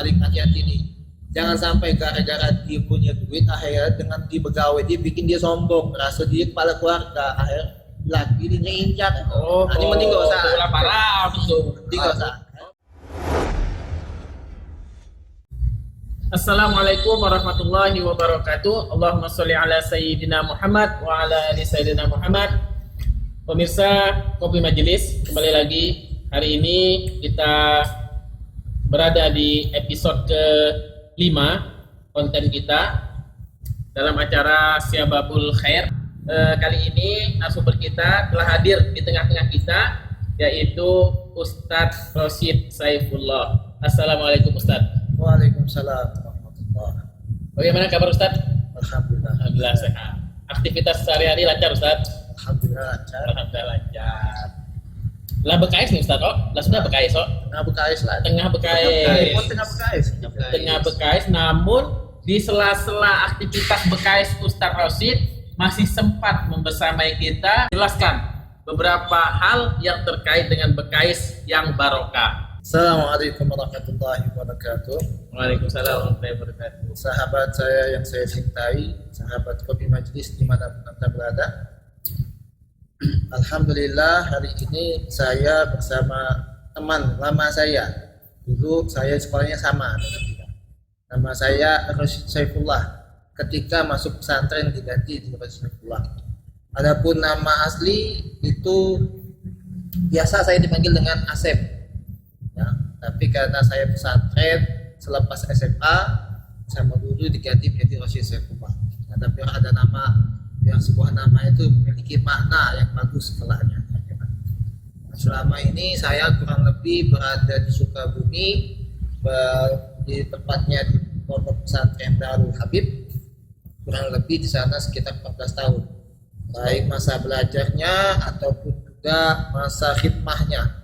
paling hati-hati nih. Jangan sampai gara-gara dia punya duit akhirnya dengan dia begawe dia bikin dia sombong, merasa dia kepala keluarga, akhir lagi diinjak. Ini mending gak usah. Bola parah betul. Mending gak usah. Assalamualaikum warahmatullahi wabarakatuh. Allahumma sholli ala sayyidina Muhammad wa ala ali sayyidina Muhammad. Pemirsa Kopi Majelis, kembali lagi. Hari ini kita berada di episode ke-5 konten kita dalam acara Syababul Khair. Kali ini narasumber kita telah hadir di tengah-tengah kita, yaitu Ustadz Rosyid Saifullah. Assalamualaikum Ustadz. Waalaikumsalam warahmatullahi. Bagaimana kabar Ustadz? Alhamdulillah. Alhamdulillah sehat. Aktivitas sehari-hari lancar Ustadz? Alhamdulillah lancar. Alhamdulillah lancar. Lah BKS nih Ustadz, lah sudah BKS Tengah BKS lah. Tengah BKS. Tengah BKS. Tengah BKS, namun di sela-sela aktivitas BKS Ustadz Rosyid masih sempat membersamai kita jelaskan beberapa hal yang terkait dengan BKS yang barokah. Assalamualaikum warahmatullahi wabarakatuh. Waalaikumsalam warahmatullahi wabarakatuh. Sahabat saya yang saya cintai, sahabat Kopi Majelis dimanapun Anda berada. Alhamdulillah hari ini saya bersama teman lama saya. Dulu saya sekolahnya sama dengan dia. Nama saya Rosyid Saifullah. Ketika masuk pesantren diganti di Rosyid Saifullah. Adapun nama asli itu biasa saya dipanggil dengan Asep. Ya, tapi karena saya pesantren selepas SMA sama guru diganti menjadi Rosyid Saifullah. Nah, tapi ada nama yang sebuah nama itu memiliki makna yang bagus setelahnya. Selama ini saya kurang lebih berada di Sukabumi, di tepatnya di pondok pesantren Darul Habib, kurang lebih di sana sekitar 14 tahun. Baik masa belajarnya ataupun juga masa khidmahnya.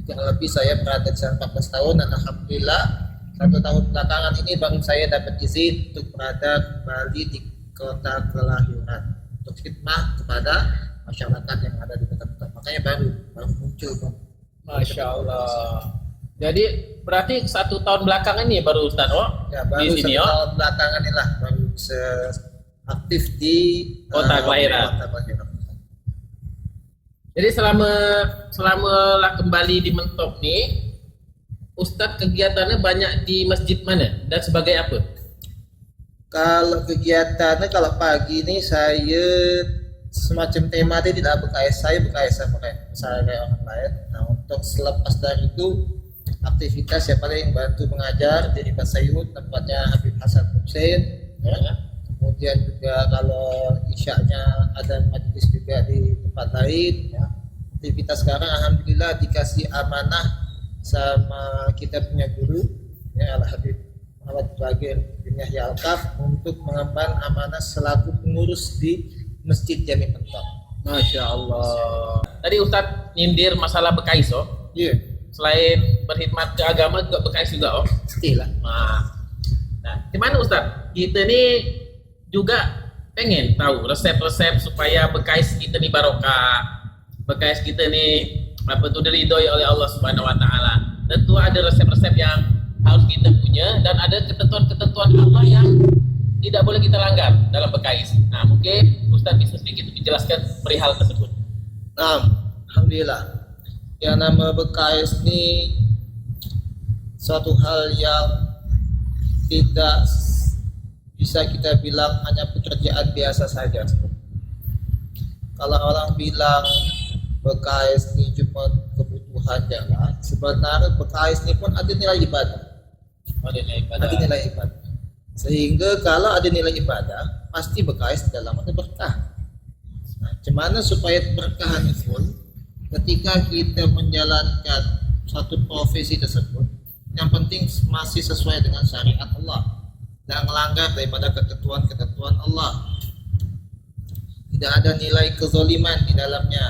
Kurang lebih saya berada di sana 14 tahun dan alhamdulillah 1 tahun belakangan ini baru saya dapat izin untuk berada kembali di kota kelahiran untuk khidmah kepada masyarakat yang ada di kota-kota. Makanya baru muncul. Masya Allah. Jadi berarti 1 tahun belakangan ini baru Ustaz ya, baru di sini 1 tahun belakangan inilah baru aktif di kota kelahiran. Jadi selama kembali di Mentok nih, Ustadz kegiatannya banyak di masjid mana dan sebagai apa? Kalau kegiatannya kalau pagi ini saya semacam tema dia tidak BKS, saya BKS sama kayak orang lain. Nah untuk selepas dari itu aktivitas ya paling bantu mengajar di Ribat Sayud tempatnya Habib Hasan Hussein. Ya. Kemudian juga kalau isyaknya ada majlis juga di tempat lain. Ya. Aktivitas sekarang alhamdulillah dikasih amanah sama kita punya guru ya Al Habib Muhammad Bagir bin Yahya Al-Kaf untuk mengemban amanah selaku pengurus di Masjid Jami Mentok. Masya Allah. Tadi Ustadz nyindir masalah BKS Iya. Selain berkhidmat ke agama juga BKS juga Pastilah. Nah, gimana Ustadz? Kita nih juga pengen tahu resep-resep supaya BKS kita nih barokah. BKS kita nih diridhoi oleh Allah Subhanahu wa taala. Tentu ada resep-resep yang harus kita punya dan ada ketentuan-ketentuan Allah yang tidak boleh kita langgar dalam BKS. Nah, mungkin Ustaz bisa sedikit menjelaskan perihal tersebut. Nah, alhamdulillah. Yang nama BKS ini suatu hal yang tidak bisa kita bilang hanya pekerjaan biasa saja. Kalau orang bilang BKS ini cuma kebutuhan jalan, sebenarnya BKS ini pun ada nilai ibadah. Ada nilai ibadah. Sehingga kalau ada nilai ibadah, pasti BKS dalam ada berkah. Nah, gimana supaya berkahan full? Ketika kita menjalankan satu profesi tersebut, yang penting masih sesuai dengan syariat Allah dan melanggar daripada ketentuan-ketentuan Allah. Tidak ada nilai kezaliman di dalamnya.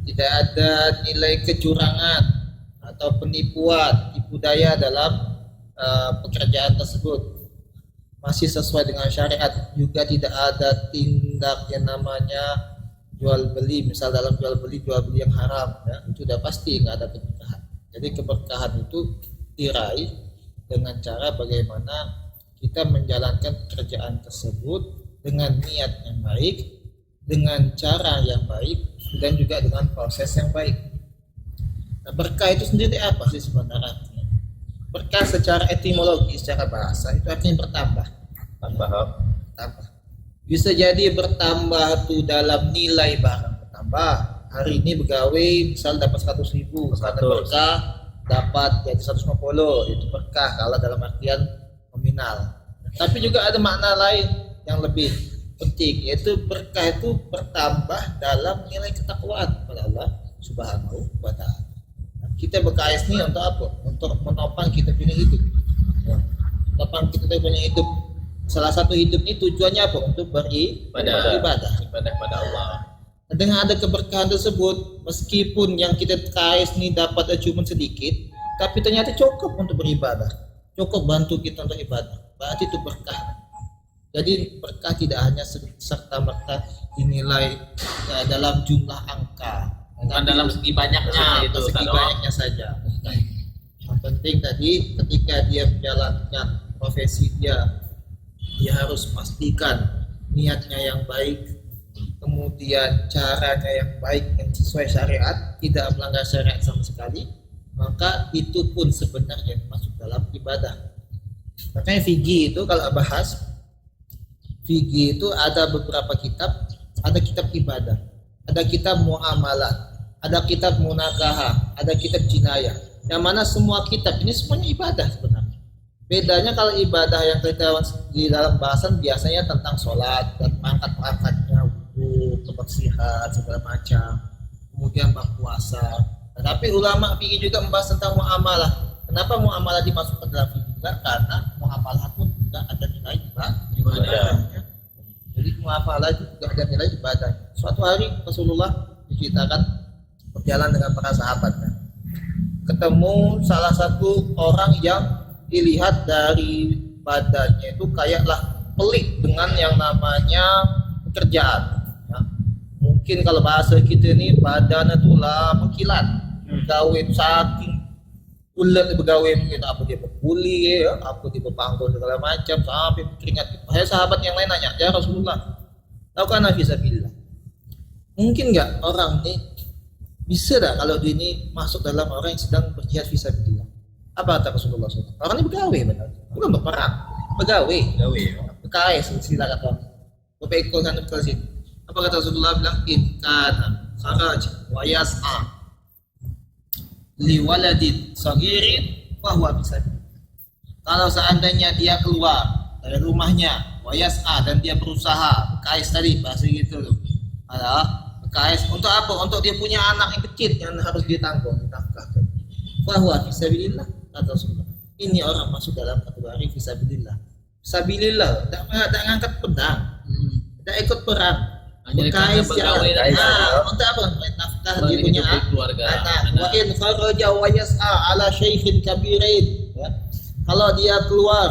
Tidak ada nilai kecurangan atau penipuan, tipu daya dalam pekerjaan tersebut. Masih sesuai dengan syariat. Juga tidak ada tindak yang namanya jual beli, misal dalam jual beli yang haram ya, itu sudah pasti nggak ada keberkahan. Jadi keberkahan itu diraih dengan cara bagaimana kita menjalankan pekerjaan tersebut dengan niat yang baik, dengan cara yang baik, dan juga dengan proses yang baik. Nah, berkah itu sendiri apa sih sebenarnya? Berkah secara etimologi, secara bahasa itu artinya bertambah. Tambah. Bisa jadi bertambah tuh dalam nilai barang bertambah. Hari ini begawe misal dapat 100.000, karena berkah dapat jadi 150, itu berkah kalau dalam artian nominal. Tapi juga ada makna lain yang lebih penting, yaitu berkah itu bertambah dalam nilai ketakwaan kepada Allah Subhanahu wa Ta'ala. Nah, kita berkais ini untuk apa? Untuk menopang kita punya hidup. Menopang kita punya hidup. Salah satu hidup ini tujuannya apa? Untuk beribadah pada Allah. Nah, dengan ada keberkahan tersebut, meskipun yang kita kais ini dapat cuma sedikit, tapi ternyata cukup untuk beribadah, cukup bantu kita untuk ibadah. Berarti itu berkah. Jadi berkah tidak hanya serta merta dinilai dalam jumlah angka, bukan dalam segi banyaknya itu, segi banyaknya saja. Yang penting tadi ketika dia menjalankan profesi dia harus pastikan niatnya yang baik, kemudian caranya yang baik yang sesuai syariat, tidak melanggar syariat sama sekali, maka itu pun sebenarnya masuk dalam ibadah. Makanya fikih itu kalau bahas fikih itu ada beberapa kitab, ada kitab ibadah, ada kitab muamalah, ada kitab munakahah, ada kitab jinayah. Yang mana semua kitab ini semuanya ibadah sebenarnya. Bedanya kalau ibadah yang kita di dalam bahasan biasanya tentang sholat dan perangkat-perangkatnya, wudu, kebersihan segala macam, kemudian berpuasa. Tetapi ulama fikih juga membahas tentang muamalah. Kenapa muamalah dimasukkan dalam fikih juga? Karena muamalah pun juga ada nilai ibadah. Jadi muamalah juga ada nilai ibadah. Suatu hari Rasulullah diceritakan berjalan dengan para sahabatnya, ketemu salah satu orang yang dilihat dari badannya itu kayaklah pelik dengan yang namanya pekerjaan. Nah, mungkin kalau bahasa kita ini badannya tuh lah mengkilat, gawe saking ulet begawe, mungkin apa dia berkuli ya, apa dia berpanggul segala macam sampai keringat. Saya sahabat yang lain nanya, ya Rasulullah, tahukah Nabi Fisabilillah, mungkin nggak orang ini bisa dah kalau dia ini masuk dalam orang yang sedang berjihad fisabilillah? Apa kata Rasulullah SAW? Orang ini begawe benar, bukan berperang, begawe, bekais istilah kata. Bapak ikut kan sini. Apa kata Rasulullah bilang? Inkana kharaj wa yas'a li waladin sagirin fahuwa fisabilillah. Kalau seandainya dia keluar dari rumahnya wa yas'a dan dia berusaha, bekais tadi bahasa gitu loh. Bekais untuk apa? Untuk dia punya anak yang kecil yang harus ditanggung, dinafkahkan. Fahuwa fisabilillah. Kata Rasulullah, ini orang masuk dalam kategori fisabilillah. Fisabilillah, tidak ngangkat pedang, tidak ikut perang. Bekais jalan. Untuk apa? Nafkah dia punya anak. Wa in kharaja wa yas'a ala syaikhin kabirin. Kalau dia keluar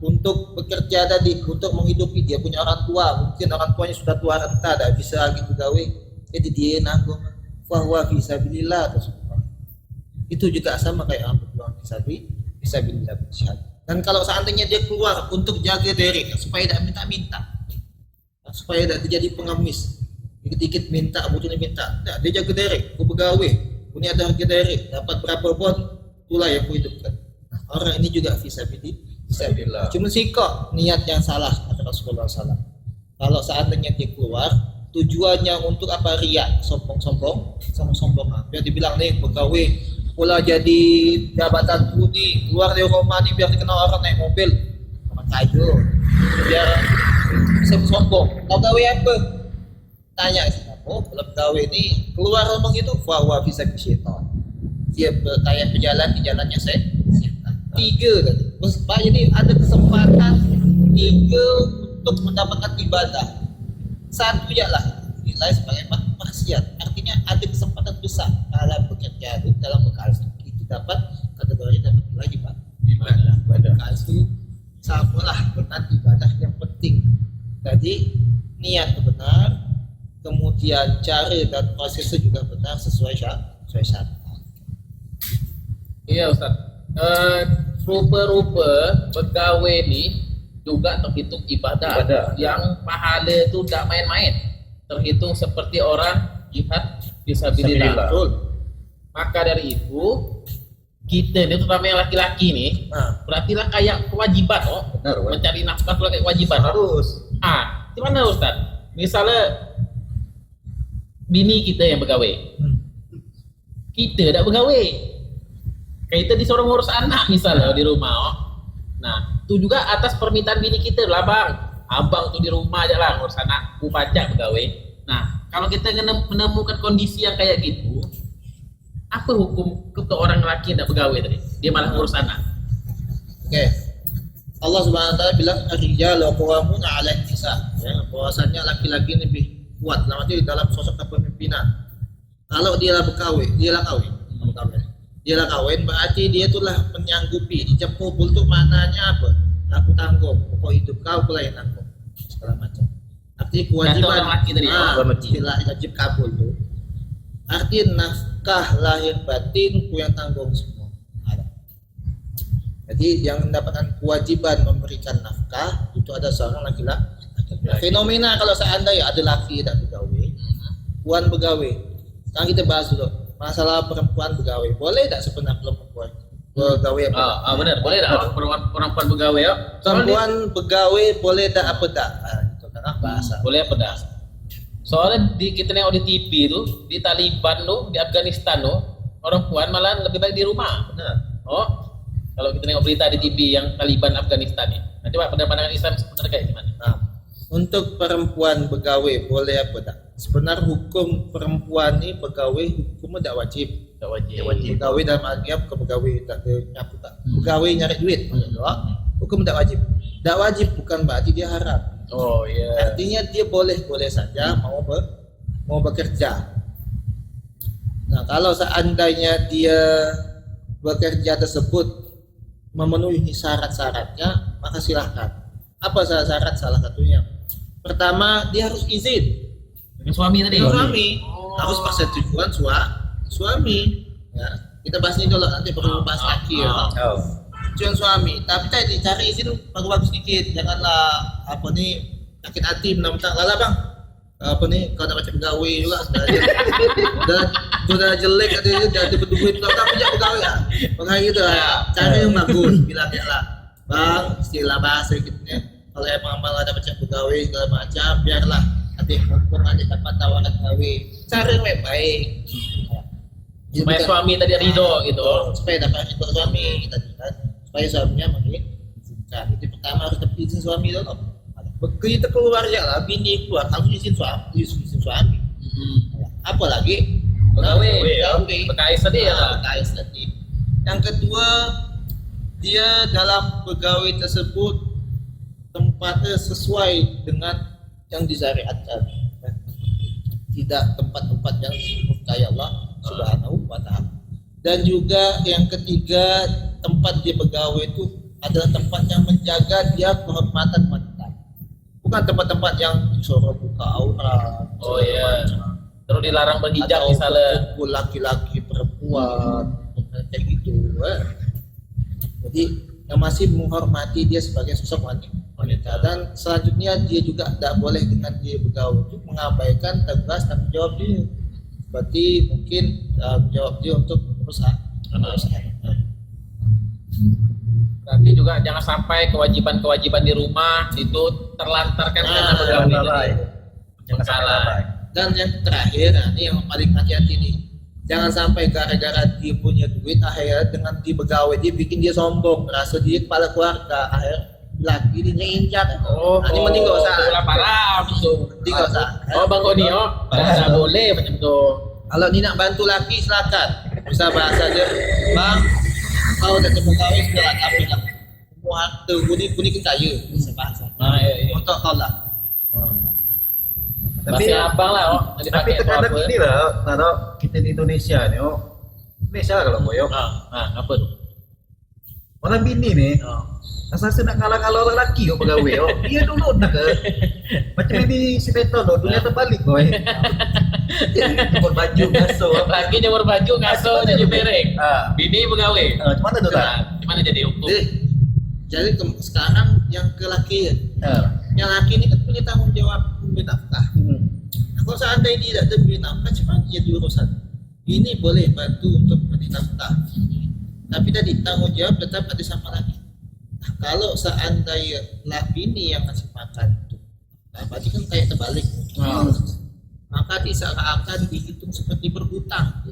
untuk bekerja tadi, untuk menghidupi dia punya orang tua, mungkin orang tuanya sudah tua renta, tidak bisa lagi begawe, jadi dia nanggung. Fahuwa fisabilillah. Itu juga sama kayak orang berjuang fisabilillah berjihad. Dan kalau seandainya dia keluar untuk jaga diri supaya tidak minta-minta, supaya tidak terjadi pengemis, dikit-dikit minta, butuhnya minta, tidak, dia jaga diri, aku begawe, punya ada harga diri, dapat berapa bon, itulah yang aku hidupkan. Nah, orang ini juga fisabilillah. Cuma sih kok niat yang salah kata Rasulullah SAW. Kalau seandainya dia keluar tujuannya untuk apa? Riak, sombong, biar dibilang nih begawe pula jadi jabatan budi, keluar dari rumah nih biar dikenal orang naik mobil, orang kayu, biar sombong. Kau gawe apa? Tanya oh kalau gawe ini keluar rumah itu bahwa bisa syaitan. Dia kayak berjalan di jalannya setan. 3 tadi. Jadi ada kesempatan 3 untuk mendapatkan ibadah. 1 ialah nilai sebagai maksiat. Artinya ada kesempatan besar dalam bekerja itu, dalam bekal itu dapat kategori dapat nilai ibadah. Bekal itu samalah dengan ibadah yang penting. Jadi niat benar, kemudian cara dan prosesnya juga benar sesuai syarat. Iya Ustaz. rupa-rupa pegawai ni juga terhitung ibadah, yang pahala itu tak main-main, terhitung seperti orang jihad fisabilillah. Betul. Maka dari itu kita ni terutama yang laki-laki ni berartilah kayak kewajiban Benar, Wan. mencari nafkah itu kayak kewajiban. Harus. Di mana Ustaz? Misalnya bini kita yang bergawe, kita tak bergawe, kita disuruh ngurus anak misalnya di rumah. Nah, itu juga atas permintaan bini kita lah bang. Abang tu di rumah aja lah ngurus anak, aku pajak bergawe. Nah, kalau kita menemukan kondisi yang kayak gitu, apa hukum ke orang lelaki yang tak bergawe tadi? Dia malah ngurus anak. Oke. Allah Subhanahu wa taala bilang ar-rijalu qawwamuna 'ala an-nisa. Ya, bahwasanya laki-laki lebih kuat dalam sosok kepemimpinan. Kalau dia lah berkawin, dia lah kawin berarti dia itulah menyanggupi. Ijab kabul itu maknanya apa? Aku tanggung, pokok hidup kau pula yang tanggung. Segala macam. Arti kewajiban orang laki tadi, istilah ijab kabul itu. Arti nafkah lahir batin ku yang tanggung semua. Ada. Jadi yang mendapatkan kewajiban memberikan nafkah itu ada seorang laki-laki. Fenomena kalau seandainya ada laki tak bergawe, puan bergawe. Sekarang kita bahas dulu masalah perempuan bergawe. Boleh tak sebenarnya perempuan bergawe? Benar, boleh tak perempuan bergawe ya? Perempuan bergawe boleh tak apa tak? Itu kan bahasa. Boleh apa dah? Soalnya kita tengok di TV tu, di Taliban tu, di Afghanistan tu, orang puan malah lebih baik di rumah. Benar. Kalau kita tengok berita di TV yang Taliban Afghanistan ni, nanti pak pandangan Islam sebenarnya kayak gimana? Untuk perempuan bergawe boleh apa tak? Sebenarnya hukum perempuan ni bergawe hukumnya tak wajib. Tak wajib. Bergawe dalam artian bukan bergawe tak ada nyapu tak. Bergawe nyari duit. Hukum tak wajib. Tak wajib bukan berarti dia haram. Oh ya. Artinya dia boleh saja mau bekerja. Nah, kalau seandainya dia bekerja tersebut memenuhi syarat-syaratnya, maka silahkan. Apa syarat salah satunya? Pertama, dia harus izin. Dengan suami tadi. Dengan suami. Harus persetujuan suami. Ya, kita bahas ini dulu nanti perlu bahas lagi ya. Persetujuan suami. Tapi tadi cari izin bagus sedikit. Janganlah sakit hati mentang-mentang lala bang. Kau nak macam pegawai juga sebenarnya. Sudah jelek katanya jadi berduit tak punya pegawai ya. Makanya gitu ya. Cari yang bagus bilang ya lah. Bang, istilah bahasa gitu ya. Kalau emang malah ada macam pegawai segala macam, biarlah nanti mumpung ada tempat tawaran gawe. Cari yang baik. Supaya suami tadi ridho gitu. Supaya dapat ridho suami kita kan. Supaya suaminya mengizinkan. Itu pertama harus dapat izin suami dulu. Begitu keluar ya lah, bini keluar harus izin suami. Apalagi Pegawai, PKS tadi ya. PKS tadi. Yang kedua, dia dalam pegawai tersebut tempatnya sesuai dengan yang disyariatkan, tidak tempat-tempat yang dipercaya Allah Subhanahu wa taala. Dan juga yang ketiga, tempat dia pegawai itu adalah tempat yang menjaga dia kehormatan wanita. Bukan tempat-tempat yang disuruh buka aurat. Oh iya. Terus dilarang berhijab misalnya. Laki-laki perempuan kayak gitu. Jadi yang masih menghormati dia sebagai sosok wanita. Dan selanjutnya dia juga tidak boleh dengan dia bergaul untuk mengabaikan tugas tanggung jawab dia. Berarti mungkin jawab dia untuk perusahaan. Berarti juga jangan sampai kewajiban-kewajiban di rumah itu terlantarkan karena pegawai. Jangan salah. Dan yang terakhir, ini yang paling hati-hati nih. Jangan sampai gara-gara dia punya duit akhirnya dengan dia pegawai dia bikin dia sombong, merasa dia kepala keluarga, akhir lagi dia nginjak. Ini mending gak usah. Parah betul. Mending gak usah. Bang Goni tak boleh macam tu. Kalau ni nak bantu laki silakan. Bisa bahasa dia, bang, kau dah pegawai sudah tapi nak semua harta guni kita kaya. Bisa bahasa. Iya. Untuk kau lah. Tapi abang lah, tapi terkadang gini lah, kalau kita di Indonesia nih, Indonesia lah kalau boyok. Apa tu? Orang bini nih, rasa nak kalah-kalah orang lelaki kok pegawai. Dia dulu nak ke, macam ini sinetron loh, dunia terbalik boy. Jemur baju ngaso, lagi jemur baju ngaso jadi piring. Bini pegawai. Macam mana tu tak? Gimana jadi hukum? Jadi sekarang yang ke laki, yang laki ini kan punya tanggung jawab memberi nafkah. Kalau seandainya tidak diberi nafkah, cuma dia diurusan. Ini boleh bantu untuk memberi nafkah, tapi tadi tanggung jawab tetap ada sama laki. Nah, kalau seandainya laki ini yang kasih makan, nah, berarti kan kayak terbalik. Maka diseakan dihitung seperti berhutang.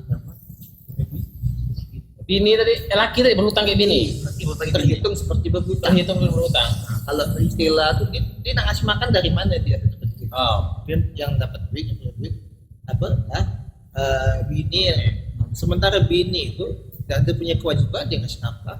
Bini tadi, laki tadi berhutang kayak bini. Terhitung seperti berhutang. Terhitung berhutang. Kalau istilah itu dia nak ngasih makan dari mana dia? Oh. Yang dapat duit, yang punya duit apa? Bini. Sementara bini itu tidak ada punya kewajiban dia ngasih nafkah.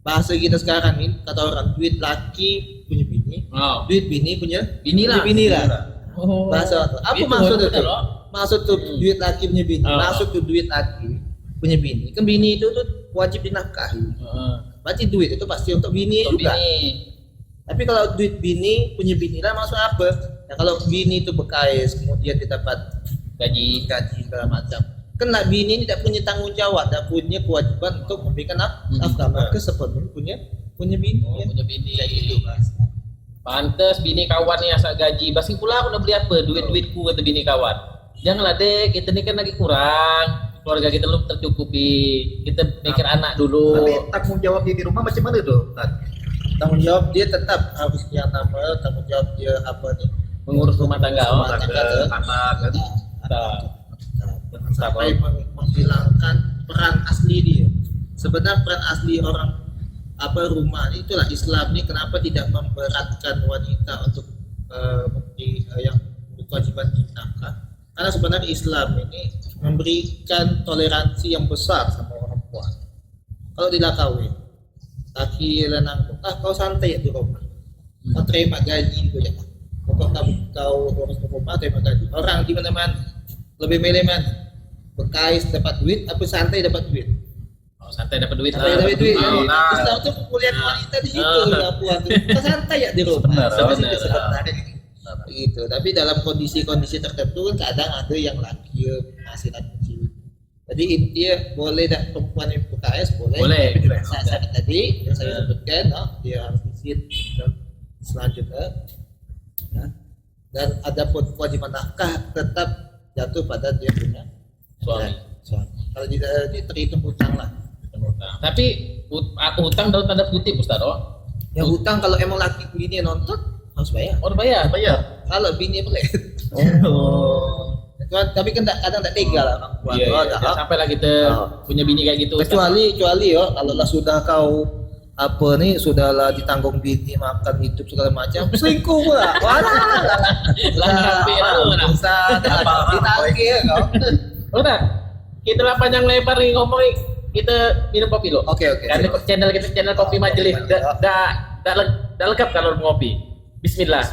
Bahasa kita sekarang ini kata orang duit laki punya bini, duit bini punya Bini lah. bini lah. Oh. Bahasa apa Gitu, maksud itu? betul, loh. Maksud tuh duit laki punya bini. Maksud tuh duit laki punya bini. Kan bini itu tuh wajib dinafkahi. Berarti duit itu pasti untuk bini Untuk juga. bini. Tapi kalau duit bini punya bini lah maksud apa? Ya, kalau bini itu bekas kemudian dia dapat Gaji. segala macam. Kan nak bini ini tidak punya tanggung jawab, tidak punya kewajiban untuk memberikan nafkah. Maka sepenuhnya punya bini. Oh, punya bini. Kayak gitu, Mas. Pantes bini kawan nih asal gaji. Basi pula aku nak beli apa? Duit-duitku kata bini kawan. Janganlah dek, kita ni kan lagi kurang. Keluarga kita belum tercukupi. Kita mikir anak dulu. Tapi tanggung jawab dia di rumah macam mana tuh? Tanggung jawab dia tetap harus yang nama tanggung jawab dia apa nih? Mengurus rumah tangga. Oh, Rumah tangga. Anak kan. Sampai menghilangkan peran asli dia. Sebenarnya peran asli orang rumah itulah Islam ini kenapa tidak memberatkan wanita untuk memberi yang berkewajiban nafkah, karena sebenarnya Islam ini memberikan toleransi yang besar sama orang perempuan. Kalau tidak kawin laki lanang kau santai ya di rumah, kau terima gaji itu ya, kau urus rumah terima gaji. Orang di mana-mana lebih milih mana? Bekais dapat duit apa santai dapat duit? Santai dapat duit. Santai dapat duit. Nah. Islam tuh pemulihan wanita di situ ya puan tuh. Kita santai ya di rumah. Sebenarnya gitu. Tapi dalam kondisi-kondisi tertentu kan kadang ada yang laki penghasilan kecil. Jadi intinya boleh tak perempuan yang PKS boleh. Boleh. Saat tadi yang saya sebutkan, dia harus visit selanjutnya. Ya. Dan adapun kewajiban nafkah tetap jatuh pada dia punya Suami. Kalau tidak terhitung hutang lah. Tapi hutang dalam tanda kutip Ustaz. Ya hutang kalau emang laki bini nonton harus bayar. Oh, bayar. Kalau bini boleh. Tapi kan kadang tak tega lah orang tua. Iya. Sampai lah kita punya bini kayak gitu. Kecuali kalau lah sudah kau sudahlah ditanggung bini makan hidup segala macam selingkuh pula. Bisa ditagih kau. Udah, kita lah panjang lebar nih ngomong, kita minum kopi loh. Oke. Karena channel kita channel kopi majelis, dah lengkap kalau ngopi. Bismillah.